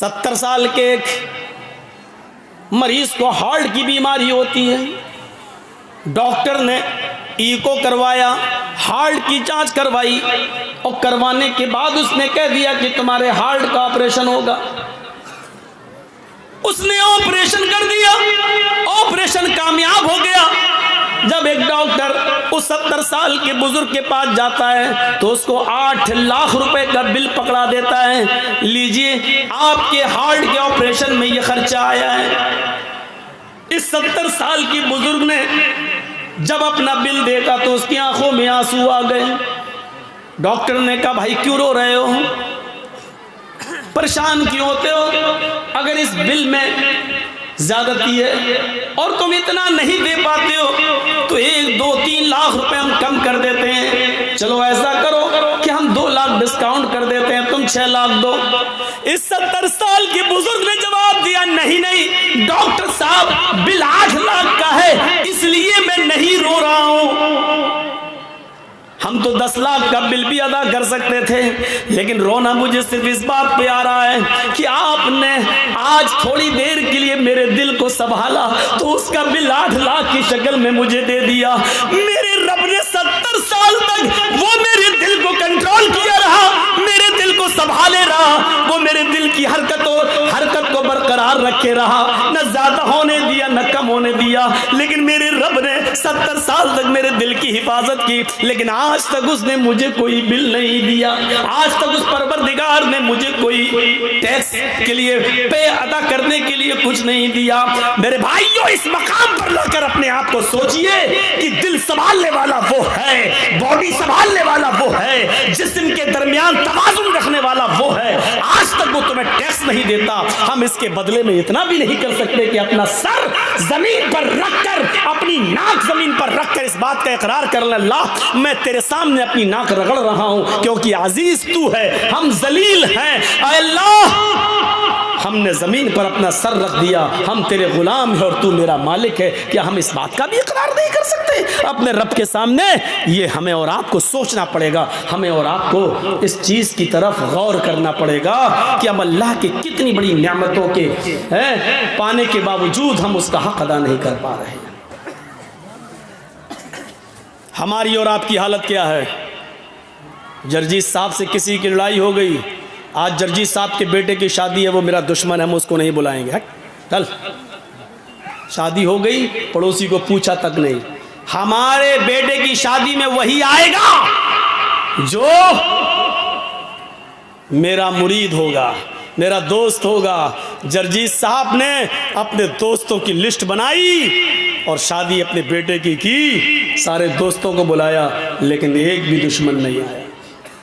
70 سال کے ایک مریض کو ہارٹ کی بیماری ہوتی ہے، ڈاکٹر نے ایکو کروایا، ہارٹ کی جانچ کروائی، اور کروانے کے بعد اس نے کہہ دیا کہ تمہارے ہارٹ کا آپریشن ہوگا۔ اس نے آپریشن کر دیا، آپریشن کامیاب ہو گیا۔ جب ایک ڈاکٹر اس 70 سال کے بزرگ کے پاس جاتا ہے تو اس کو 8 لاکھ روپے کا بل پکڑا دیتا ہے، لیجئے آپ کے ہارٹ کے آپریشن میں یہ خرچہ آیا ہے۔ اس 70 سال کی بزرگ نے جب اپنا بل دیکھا تو اس کی آنکھوں میں آنسو آ گئے۔ ڈاکٹر نے کہا بھائی کیوں رو رہے ہو، پریشان کیوں ہوتے ہو؟ اگر اس بل میں زیادتی ہے اور تم اتنا نہیں دے پاتے ہو تو 1 2 3 لاکھ روپے ہم کم کر دیتے ہیں، چلو ایسا کرو کہ ہم 2 لاکھ ڈسکاؤنٹ کر دیتے ہیں، تم 6 لاکھ دو۔ اس 70 سال کے بزرگ نے جواب دیا نہیں ڈاکٹر صاحب، بل 8 لاکھ کا ہے اس لیے میں نہیں رو رہا ہوں، ہم تو 10 لاکھ کا بل بھی ادا کر سکتے تھے، لیکن رونا مجھے صرف اس بات پہ آ رہا ہے کہ آپ نے آج تھوڑی دیر کے لیے میرے دل کو سنبھالا تو اس کا بل 8 لاکھ کی شکل میں مجھے دے دیا۔ میرے رب نے 70 سال تک وہ میرے دل کو کنٹرول کیا رہا، میرے دل کو سنبھالے رہا، وہ میرے دل کی حرکت کو برقرار رکھے رہا، نہ زیادہ ہونے دیا نہ کم ہونے دیا، لیکن میرے رب نے 70 سال تک میرے دل کی حفاظت کی، لیکن آج تک اس نے مجھے کوئی بل نہیں دیا، آج تک اس پروردگار نے مجھے کوئی ٹیکس کے لیے پے ادا کرنے کے لیے کچھ نہیں دیا۔ میرے بھائیوں، اس مقام پر لے کر اپنے آپ کو سوچئے کہ دل سنبھالنے والا وہ ہے، باڈی سنبھالنے والا وہ ہے، جسم کے درمیان توازن رکھنے والا وہ ہے، آج تک وہ تمہیں ٹیکس نہیں دیتا۔ ہم اس کے بدلے میں اتنا بھی نہیں کر سکتے کہ اپنا سر زمین پر رکھ کر، اپنی ناک زمین پر رکھ کر اس بات کا اقرار کر لیں اللہ میں تیرے سامنے اپنی ناک رگڑ رہا ہوں کیونکہ عزیز تو ہے، ہم ذلیل ہیں، اے اللہ ہم نے زمین پر اپنا سر رکھ دیا، ہم تیرے غلام ہیں اور تو میرا مالک ہے۔ کیا ہم اس بات کا بھی اقرار نہیں کر سکتے اپنے رب کے سامنے؟ یہ ہمیں اور آپ کو سوچنا پڑے گا، ہمیں اور آپ کو اس چیز کی طرف غور کرنا پڑے گا کہ ہم اللہ کی کتنی بڑی نعمتوں کے پانے کے باوجود ہم اس کا حق ادا نہیں کر پا رہے ہیں۔ ہماری اور آپ کی حالت کیا ہے؟ جرجیت صاحب سے کسی کی لڑائی ہو گئی، آج جرجیت صاحب کے بیٹے کی شادی ہے، وہ میرا دشمن ہے، ہم اس کو نہیں بلائیں گے، کل شادی ہو گئی، پڑوسی کو پوچھا تک نہیں۔ ہمارے بیٹے کی شادی میں وہی آئے گا جو میرا مرید ہوگا، میرا دوست ہوگا۔ جرجیت صاحب نے اپنے دوستوں کی لسٹ بنائی اور شادی اپنے بیٹے کی سارے دوستوں کو بلایا، لیکن ایک بھی دشمن نہیں آیا۔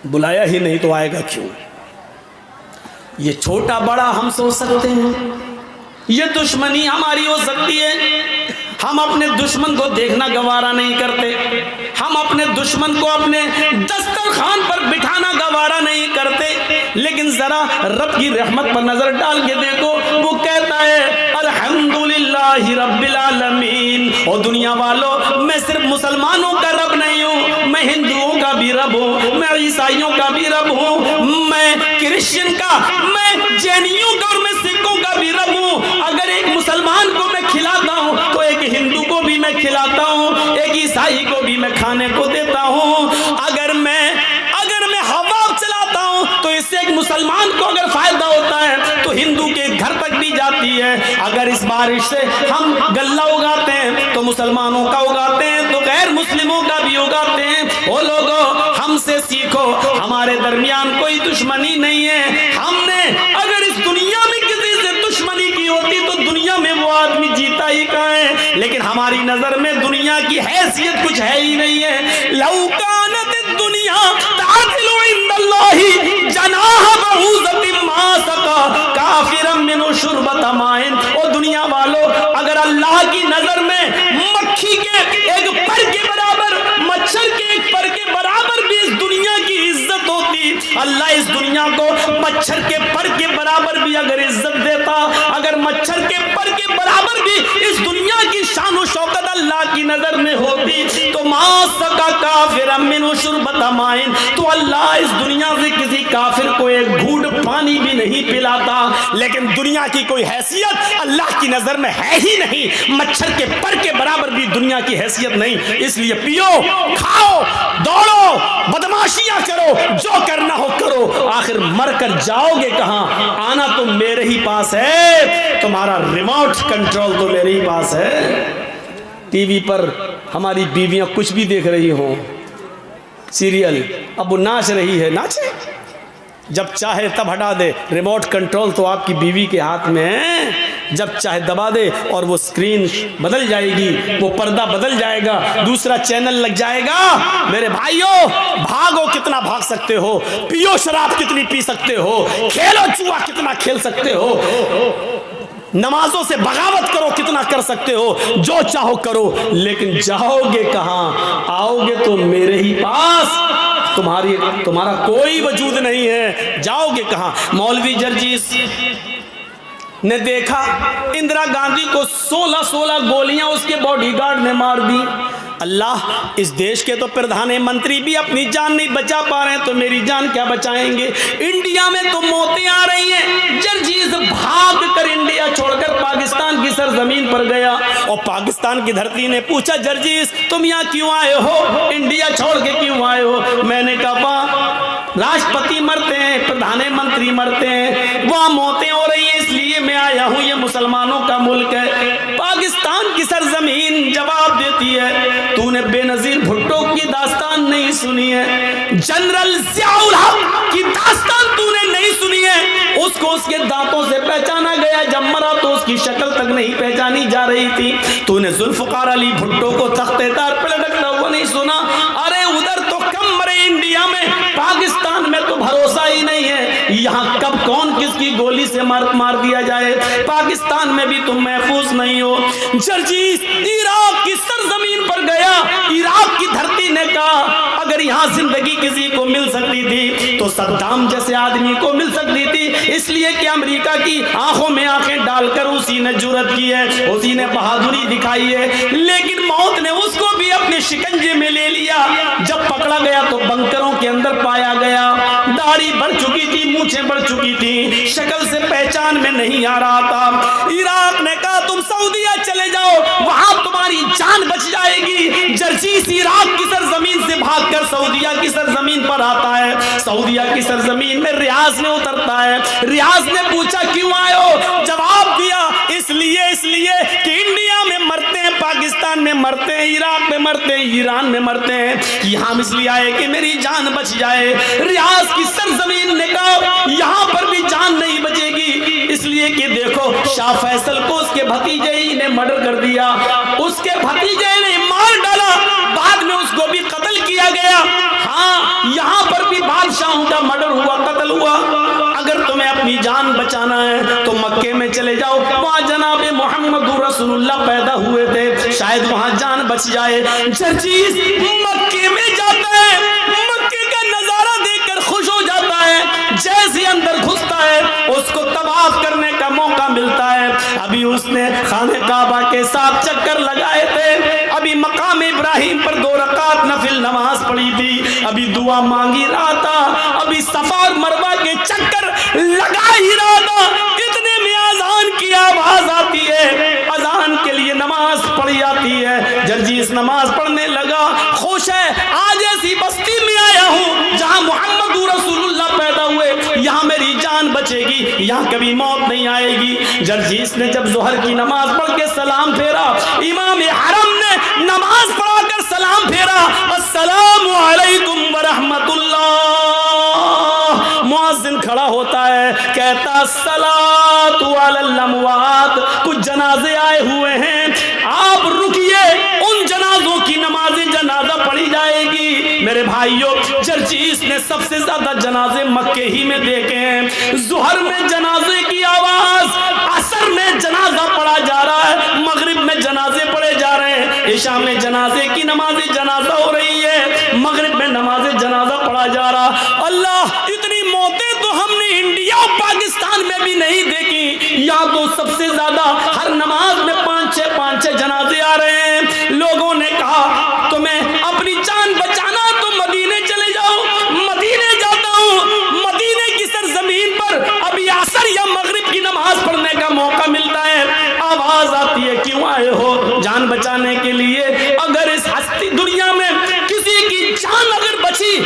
بلایا ہی نہیں تو آئے گا کیوں؟ یہ چھوٹا بڑا ہم سوچ سکتے ہیں، یہ دشمنی ہماری ہو سکتی ہے، ہم اپنے دشمن کو دیکھنا گوارا نہیں کرتے، ہم اپنے دشمن کو اپنے دسترخوان پر بٹھانا گوارا نہیں کرتے، لیکن ذرا رب کی رحمت پر نظر ڈال کے دیکھو، وہ کہتا ہے الحمدللہ رب العالمین۔ اور دنیا والوں، میں صرف مسلمانوں کا رب نہیں ہوں، میں ہندوؤں کا بھی رب ہوں، میں عیسائیوں کا بھی رب ہوں، میں کرسچن کا، میں جینیوں کا اور میں سکھوں کا بھی رب ہوں۔ اگر ایک مسلمان کو میں کھلاتا ہوں تو ایک ہندو کو بھی میں کھلاتا ہوں، ایک عیسائی کو بھی میں کھانے کو دیتا ہوں۔ اگر میں ہوا چلاتا ہوں تو اس سے ایک مسلمان کو اگر فائدہ ہوتا ہے تو ہندو کے گھر تک بھی جاتی ہے۔ اگر اس بارش سے ہم غلہ اگاتے ہیں تو مسلمانوں کا اگاتے ہیں تو غیر مسلموں کا بھی اگاتے ہیں۔ وہ لوگوں، ہم سے سیکھو، ہمارے درمیان کوئی دشمنی نہیں ہے۔ ہم نے اگر اس دنیا میں کسی سے دشمنی کی ہوتی تو دنیا میں وہ آدمی جیتا ہی کہاں ہے، لیکن ہماری نظر میں دنیا کی حیثیت کچھ ہے ہی نہیں ہے۔ لو کانت الدنیا تعدل عند اللہ جناح بعوضۃ ما سقى کافرا من شربۃ ماء۔ اور دنیا والوں، اگر اللہ کی نظر میں مکھی کے ایک پر کے برابر، مچھر کے ایک پر کے برابر بھی اس دنیا کی عزت ہوتی، اللہ اس دنیا کو مچھر کے پر کے برابر بھی اگر عزت دیتا، اگر مچھر کے پر کے برابر بھی اس دنیا کی شان و شوکت اللہ کی نظر میں ہوتی تو ما سقا کافر من شربۃ ماء، تو اللہ اس دنیا سے کسی کافر کو ایک گھونٹ پانی بھی نہیں پلاتا۔ لیکن دنیا کی کوئی حیثیت اللہ کی نظر میں ہے ہی نہیں، مچھر کے پر کے برابر بھی دنیا کی حیثیت نہیں، اس لیے پیو، کھاؤ، دوڑو، بدماشیاں کرو، جو کرنا ہو کرو، آخر مر کر جاؤ گے کہاں؟ آنا تو میرے ہی پاس ہے، تمہارا ریموٹ کنٹرول تو میرے ہی پاس ہے۔ ٹی وی پر ہماری بیویاں کچھ بھی دیکھ رہی ہوں، سیریل، اب وہ ناچ رہی ہے، ناچے، جب چاہے تب ہٹا دے، ریموٹ کنٹرول تو آپ کی بیوی کے ہاتھ میں ہے، جب چاہے دبا دے اور وہ سکرین بدل جائے گی، وہ پردہ بدل جائے گا، دوسرا چینل لگ جائے گا۔ میرے بھائیو، بھاگو کتنا بھاگ سکتے ہو، پیو شراب کتنی پی سکتے ہو، کھیلو جوا کتنا کھیل سکتے ہو، نمازوں سے بغاوت کرو کتنا کر سکتے ہو، جو چاہو کرو، لیکن جاؤ گے کہاں؟ آؤ گے تو میرے ہی پاس، تمہارا کوئی وجود نہیں ہے، جاؤ گے کہاں؟ مولوی جرجیس نے دیکھا اندرا گاندھی کو 16 گولیاں اس کے باڈی گارڈ نے مار دی۔ اللہ، اس دیش کے تو پردھان منتری بھی اپنی جان نہیں بچا پا رہے ہیں تو میری جان کیا بچائیں گے؟ انڈیا میں تو موتیں آ رہی ہیں۔ جرجیس بھاگ کر انڈیا چھوڑ کر پاکستان کی سرزمین پر گیا اور پاکستان کی دھرتی نے پوچھا، جرجیس تم یہاں کیوں آئے ہو، انڈیا چھوڑ کے کیوں آئے ہو؟ میں نے کہا راشٹرپتی مرتے ہیں، پردھان منتری مرتے ہیں، وہاں موتیں ہو رہی ہیں، اس لیے میں آیا ہوں، یہ مسلمانوں کا ملک ہے۔ پاکستان کی سرزمین جواب دیتی ہے، تو نے بے نظیر بھٹو کی داستان نہیں سنی ہے، جنرل ضیاء الحق کی داستان تو نے نہیں سنی ہے، اس کو اس کے دانتوں سے پہچانا گیا، جب مرا تو اس کی شکل تک نہیں پہچانی جا رہی تھی۔ تو نے ذوالفقار علی بھٹو کو تختے تار پہ لٹکتا ہوا نہیں سنا؟ ارے ادھر تو کم مرے انڈیا میں، پاکستان میں تو بھروسہ ہی نہیں ہے، یہاں کب کون کس کی گولی سے مار دیا جائے، پاکستان میں بھی تم محفوظ نہیں ہو۔ جرجیس عراق کی سرزمین پر گیا، عراق کی دھرتی نے کہا اگر یہاں زندگی کسی کو مل سکتی تھی تو صدام جیسے آدمی کو مل سکتی تھی، اس لیے کہ امریکہ کی آنکھوں میں آنکھیں ڈال کر اسی نے جرأت کی ہے، اسی نے بہادری دکھائی ہے، لیکن موت نے اس کو بھی اپنے شکنجے میں لے لیا۔ جب پکڑا گیا تو بنکروں کے اندر پایا گیا، داڑھی بڑھ چکی تھی، مونچھیں بڑھ چکی تھی، شکل سے پہچان میں نہیں آ رہا تھا۔ عراق نے کہا تم سعودیہ چلے جاؤ، وہاں تمہاری جان بچ جائے گی۔ جرجیس عراق کی سرزمین سے بھاگ کر سعودیہ کی سرزمین پر آتا ہے، سعودیہ کی سرزمین میں ریاض میں اترتا ہے۔ ریاض نے پوچھا کیوں آئے ہو؟ جواب دیا اس لیے کہ انڈیا میں مرتے ہیں، پاکستان میں مرتے ہیں، عراق میں مرتے ہیں، ایران میں مرتے ہیں، یہاں ہم اس لیے آئے کہ میری جان بچ جائے۔ ریاض کی سرزمین نے کہا یہاں پر بھی جان نہیں بچے گی، اس لیے کہ دیکھو شاہ فیصل کو اس کے بھتیجے ہی نے مرڈر کر دیا، اس کے بھتیجے نے مار ڈالا، بعد میں اس کو بھی قتل کیا گیا۔ ہاں یہاں پر بھی بادشاہوں کا مرڈر ہوا، قتل ہوا۔ اگر تمہیں اپنی جان بچانا ہے تو مکے میں چلے جاؤ، وہاں جناب محمد رسول اللہ پیدا ہوئے تھے، شاید وہاں جان بچ جائے۔ جرجیس مکے میں جاتا ہے، مکے کا نظارہ دیکھ کر خوش ہو جاتا ہے، جیسے اندر گھستا ہے اس کو طواف کرنے کا موقع ملتا ہے۔ ابھی اس نے خانہ کعبہ کے ساتھ چکر لگائے تھے، ابھی مقام ابراہیم پر 2 رکعت نفل نماز پڑھی تھی، ابھی دعا مانگی رہا تھا، ابھی صفا اور مروہ کے چکر لگا ہی رہا تھا، اتنے میں اذان کی آواز آتی ہے، اذان کے لیے نماز پڑھی جاتی ہے۔ جرجیس نماز پڑھنے لگا، خوش ہے، آج ایسی بستی میں آیا ہوں جہاں محمد رسول اللہ پیدا ہوئے، یہاں میری جان بچے گی، یہاں کبھی موت نہیں آئے گی۔ جرجیس نے جب ظہر کی نماز پڑھ کے سلام پھیرا، امام حرم نے نماز پڑھا کر سلام پھیرا، السلام علیکم ورحمت اللہ۔ مؤذن کھڑا ہوتا ہے، کہتا الصلاۃ علی الاموات، کچھ جنازے آئے ہوئے ہیں، آپ رکیے، ان جنازوں کی نماز جنازہ پڑھی جائے گی۔ میرے بھائیوں، جرجیس نے سب سے زیادہ جنازے مکے ہی میں دیکھے ہیں۔ ظہر میں جنازے کی آواز، عصر میں جنازہ پڑھا جا رہا ہے، مغرب میں جنازے پڑھے جا رہے ہیں، عشاء میں جنازے کی نماز جنازہ ہو رہی ہے، مغرب میں نماز جنازہ پڑھا جا رہا۔ اللہ، اتنی موتیں تو ہم نے انڈیا اور پاکستان میں بھی نہیں دیکھی، یہاں تو سب سے زیادہ ہر نماز میں 5-6 جنازے آ رہے ہیں. لوگوں نے کہا تمہیں اپنی جان بچانا تو مدینے چلے جاؤ. مدینے جاتا ہوں, مدینے کی سرزمین پر ابھی عصر یا مغرب کی نماز پڑھنے کا موقع ملتا ہے. آواز آتی ہے کیوں آئے ہو؟ جان بچانے کے لیے. اگر اس ہستی دنیا میں کسی کی جان اگر بچی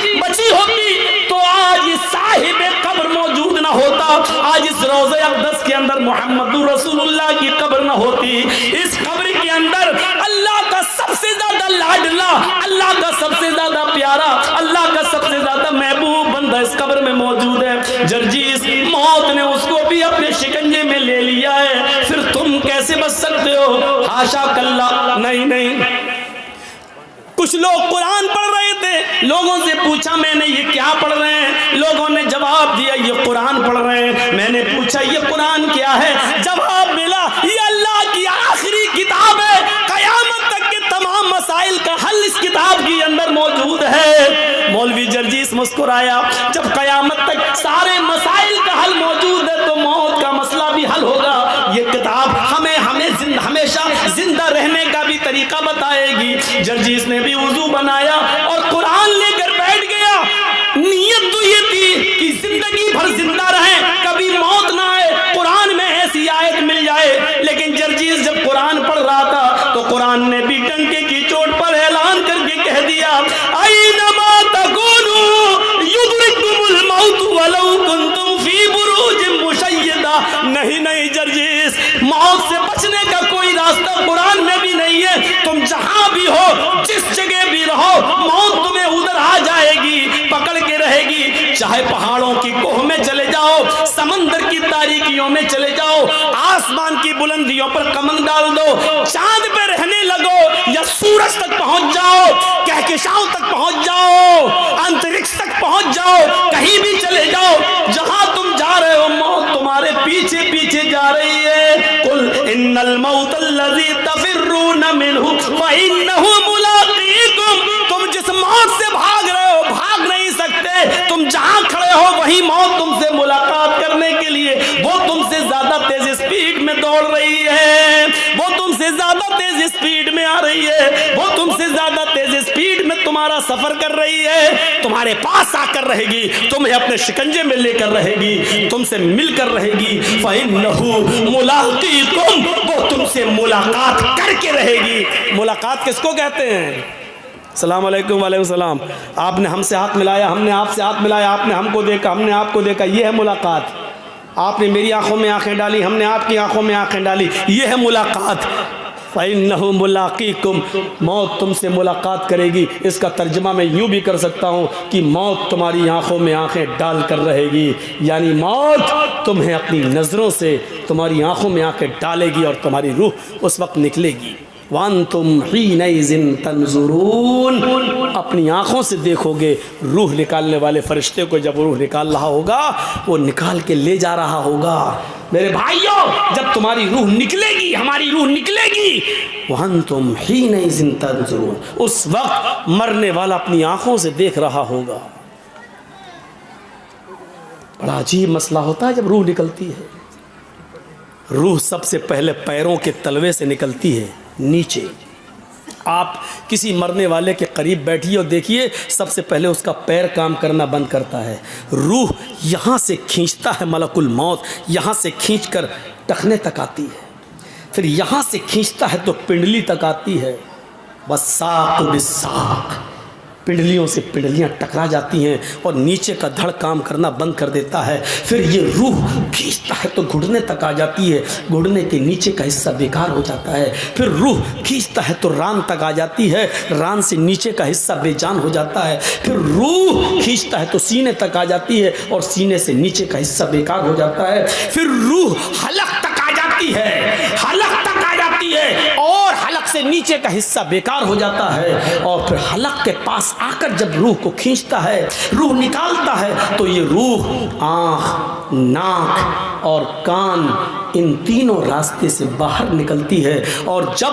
ہوتی تو آج اس صاحب قبر موجود نہ ہوتا, آج اس روضہ اقدس کے اندر محمد رسول اللہ کی قبر نہ ہوتی. اس قبر کے اندر اللہ کا سب سے زیادہ لاڈلا, اللہ کا سب سے زیادہ پیارا, اللہ کا سب سے زیادہ محبوب بندہ اس قبر میں موجود ہے. جرجیس, موت نے اس کو بھی اپنے شکنجے میں لے لیا ہے, پھر تم کیسے بچ سکتے ہو؟ حاشا کلا, نہیں. کچھ لوگ قرآن پڑھ رہے تھے, لوگوں سے پوچھا میں نے یہ کیا پڑھ رہے ہیں؟ لوگوں نے جواب دیا یہ قرآن پڑھ رہے ہیں. میں نے پوچھا یہ قرآن کیا ہے؟ جواب ملا یہ اللہ کی آخری کتاب ہے, قیامت تک کے تمام مسائل کا حل اس کتاب کے اندر موجود ہے. مولوی جرجیس مسکرایا, جب قیامت تک سارے مسائل کا حل موجود ہے تو موت کا مسئلہ بھی حل ہوگا. یہ کتاب ہمیں ہمیشہ زندہ رہنے کا بھی طریقہ بتائے گی. جرجیس نے بھی وضو بنایا اور قرآن لے کر بیٹھ گیا. نیت تو یہ تھی کہ زندگی بھر زندہ رہیں, کبھی موت نہ آئے, قرآن میں ایسی آیت مل جائے. لیکن جرجیس جب قرآن پڑھ رہا تھا تو قرآن نے بھی ڈنکے کی چوٹ پر اعلان کر کے کہہ دیا اینما تکونوا یدرککم الموت ولو کنتم فی بروج مشیدہ. نہیں جرجیس, موت سے بچنے کا کوئی راستہ قرآن میں بھی نہیں ہے. تم جہاں بھی ہو, جس جگہ بھی رہو, موت تمہیں ادھر آ جائے گی, پکڑ کے رہے گی. چاہے پہاڑوں کی کوہ میں چلے جاؤ, سمندر کی تاریکیوں میں چلے جاؤ, آسمان کی بلندیوں پر کمند ڈال دو, چاند پہ رہنے لگو یا سورج تک پہنچ جاؤ, کہکشاؤں تک پہنچ جاؤ, انترکش تک پہنچ جاؤ, کہیں بھی چلے جاؤ, جہاں تم جا رہے ہو موت تمہارے پیچھے جا رہی ہے. قل ان الموت الذی تفرون منہ فانہ ملاقیکم. تم جس موت سے بھاگ رہے ہو بھاگ نہیں سکتے, تم جہاں کھڑے ہو وہی موت تم سے ملاقات کرنے کے لیے, وہ تم سے زیادہ تیز اسپیڈ میں دوڑ رہی ہے, وہ تم سے زیادہ تیز اسپیڈ میں آ رہی ہے, وہ تم سے زیادہ تیز اسپیڈ میں تمہارا سفر کر رہی ہے, تمہارے پاس آ کر رہے گی, تمہیں اپنے شکنجے میں لے کر رہے گی, تم سے مل کر رہے گی. فَإِنَّهُ مُلَاقِيكُمْ, وہ تم سے ملاقات کر کے رہے گی. ملاقات کس کو کہتے ہیں؟ السلام علیکم. وعلیکم السلام. آپ نے ہم سے ہاتھ ملایا, ہم نے آپ سے ہاتھ ملایا, آپ نے ہم کو دیکھا, ہم نے آپ کو دیکھا, یہ ہے ملاقات. آپ نے میری آنکھوں میں آنکھیں ڈالی, ہم نے آپ کی آنکھوں میں آنکھیں ڈالی, یہ ہے ملاقات. فَإِنَّهُ مُلَاقِيكُمْ, موت تم سے ملاقات کرے گی. اس کا ترجمہ میں یوں بھی کر سکتا ہوں کہ موت تمہاری آنکھوں میں آنکھیں ڈال کر رہے گی, یعنی موت تمہیں اپنی نظروں سے تمہاری آنکھوں میں آنکھیں ڈالے گی اور تمہاری روح اس وقت نکلے گی. وَأَنْتُمْ حِينَئِذٍ تَنْظُرُونَ, اپنی آنکھوں سے دیکھو گے روح نکالنے والے فرشتے کو. جب روح نکال رہا ہوگا وہ نکال کے لے جا رہا ہوگا. میرے بھائیوں, جب تمہاری روح نکلے گی, ہماری روح نکلے گی, وَأَنْتُمْ حِينَئِذٍ تَنْظُرُونَ, اس وقت مرنے والا اپنی آنکھوں سے دیکھ رہا ہوگا. بڑا عجیب مسئلہ ہوتا ہے جب روح نکلتی ہے. روح سب سے پہلے پیروں کے تلوے سے نکلتی ہے نیچے. آپ کسی مرنے والے کے قریب بیٹھیے اور دیکھیے, سب سے پہلے اس کا پیر کام کرنا بند کرتا ہے. روح یہاں سے کھینچتا ہے ملک الموت, یہاں سے کھینچ کر ٹخنے تک آتی ہے, پھر یہاں سے کھینچتا ہے تو پنڈلی تک آتی ہے. بس ساق بساق, پنڈلیوں سے پنڈلیاں ٹکرا جاتی ہیں اور نیچے کا دھڑ کام کرنا بند کر دیتا ہے. پھر یہ روح کھینچتا ہے تو گھٹنے تک آ جاتی ہے, گھٹنے کے نیچے کا حصہ بیکار ہو جاتا ہے. پھر روح کھینچتا ہے تو ران تک آ جاتی ہے, ران سے نیچے کا حصہ بے جان ہو جاتا ہے. پھر روح کھینچتا ہے تو سینے تک آ جاتی ہے اور سینے سے نیچے کا حصہ بیکار ہو جاتا ہے. پھر روح حلق تک آ جاتی ہے, حلق تک آ جاتی ہے اور حلق سے نیچے کا حصہ بیکار ہو جاتا ہے. اور پھر حلق کے پاس آ کر جب روح کو کھینچتا ہے, روح نکالتا ہے, تو یہ روح آنکھ, ناک اور کان, ان تینوں راستے سے باہر نکلتی ہے. اور جب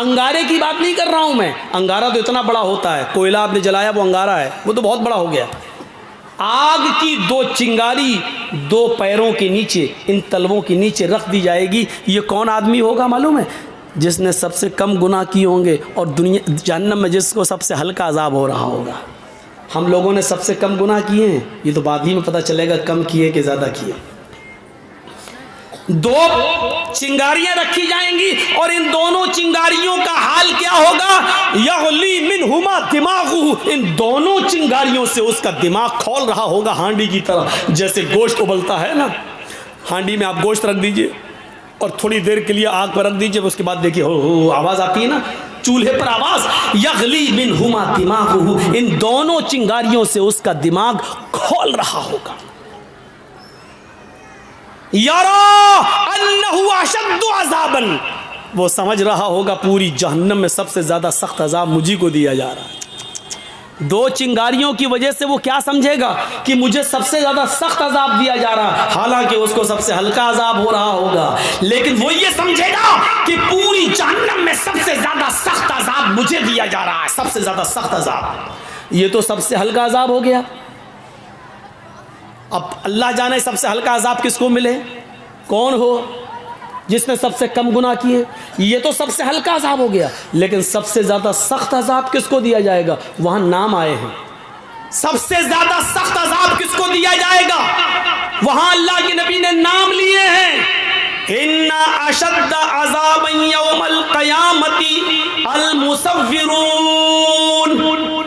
انگارے کی بات نہیں کر رہا ہوں میں، انگارہ تو اتنا بڑا ہوتا ہے، کوئلہ آپ نے جلایا وہ انگارہ ہے، وہ تو بہت بڑا ہو گیا۔ آگ کی 2 چنگاری 2 پیروں کے نیچے، ان تلووں کے نیچے رکھ دی جائے گی۔ یہ کون آدمی ہوگا معلوم ہے؟ جس نے سب سے کم گناہ کیے ہوں گے، اور دنیا جہنم میں جس کو سب سے ہلکا عذاب ہو رہا ہوگا۔ ہم لوگوں نے سب سے کم گناہ کیے ہیں، یہ تو بعد ہی میں پتہ چلے گا کم کیے کہ زیادہ کیے۔ 2 چنگاریاں رکھی جائیں گی، اور ان دونوں چنگاریوں کا حال کیا ہوگا؟ یغلی منہما دماغہ، ان دونوں چنگاریوں سے اس کا دماغ کھول رہا ہوگا ہانڈی کی طرح۔ جیسے گوشت ابلتا ہے نا، ہانڈی میں آپ گوشت رکھ دیجئے اور تھوڑی دیر کے لیے آگ پر رکھ دیجئے، اس کے بعد دیکھیے ہو آواز آتی ہے نا چولہے پر آواز، یغلی منہما دماغہ، ان دونوں چنگاریوں سے اس کا دماغ کھول رہا ہوگا۔ یرا انہ اشد عذابا، وہ سمجھ رہا ہوگا پوری جہنم میں سب سے زیادہ سخت عذاب مجھی کو دیا جا رہا ہے۔ 2 چنگاریوں کی وجہ سے وہ کیا سمجھے گا کہ مجھے سب سے زیادہ سخت عذاب دیا جا رہا ہے، حالانکہ اس کو سب سے ہلکا عذاب ہو رہا ہوگا، لیکن وہ یہ سمجھے گا کہ پوری جہنم میں سب سے زیادہ سخت عذاب مجھے دیا جا رہا ہے، سب سے زیادہ سخت عذاب۔ یہ تو سب سے ہلکا عذاب ہو گیا۔ اب اللہ جانے سب سے ہلکا عذاب کس کو ملے، کون ہو جس نے سب سے کم گناہ کیے۔ یہ تو سب سے ہلکا عذاب ہو گیا، لیکن سب سے زیادہ سخت عذاب کس کو دیا جائے گا؟ وہاں نام آئے ہیں۔ سب سے زیادہ سخت عذاب کس کو دیا جائے گا؟ وہاں اللہ کے نبی نے نام لیے ہیں۔ ان اشد عذاب یوم القیامت المصورون،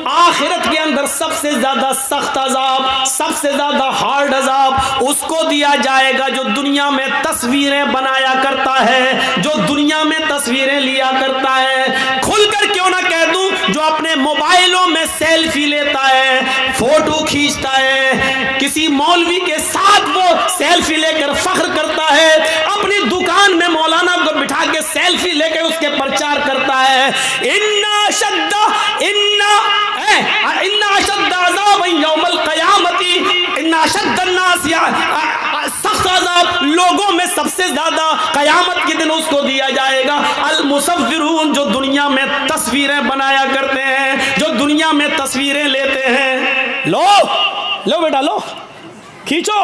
آخرت کے اندر سب سے زیادہ سخت عذاب، سب سے زیادہ ہارڈ عذاب اس کو دیا جائے گا جو دنیا میں تصویریں بنایا کرتا ہے، جو دنیا میں تصویریں لیا کرتا ہے۔ کھل کر کیوں نہ کہہ دوں، جو اپنے موبائلوں میں سیلفی لیتا ہے، فوٹو کھینچتا ہے، کسی مولوی کے ساتھ وہ سیلفی لے کر فخر کرتا ہے، اپنی دکان میں مولانا کو بٹھا کے سیلفی لے کے اس کے پرچار کرتا ہے۔ ان اشد عذاب یوم القیامت، ان اشد الناس، سخت عذاب لوگوں میں سب سے زیادہ قیامت کے دن اس کو دیا جائے گا المصورون، جو دنیا میں تصویریں بنایا کرتے ہیں، جو دنیا میں تصویریں لیتے ہیں۔ لو لو بیٹا لو، کھینچو۔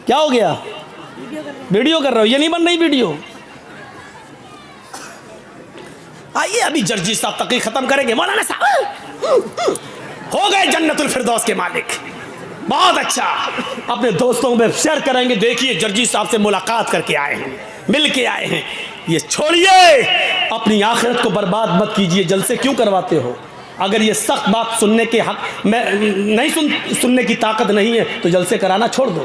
کیا ہو گیا؟ ویڈیو کر رہے ہو؟ یہ نہیں بن رہی ویڈیو۔ آئیے ابھی جرجی صاحب تقریر ختم کریں گے۔ مولانا صاحب ہو گئے جنت الفردوس کے مالک، بہت اچھا، اپنے دوستوں میں شیئر کریں گے، دیکھیے جرجی صاحب سے ملاقات کر کے آئے ہیں، مل کے آئے ہیں۔ یہ چھوڑیے، اپنی آخرت کو برباد مت کیجیے، جلسے کیوں کرواتے ہو؟ اگر یہ سخت بات سننے کے حق میں نہیں سننے کی طاقت نہیں ہے تو جلسے کرانا چھوڑ دو۔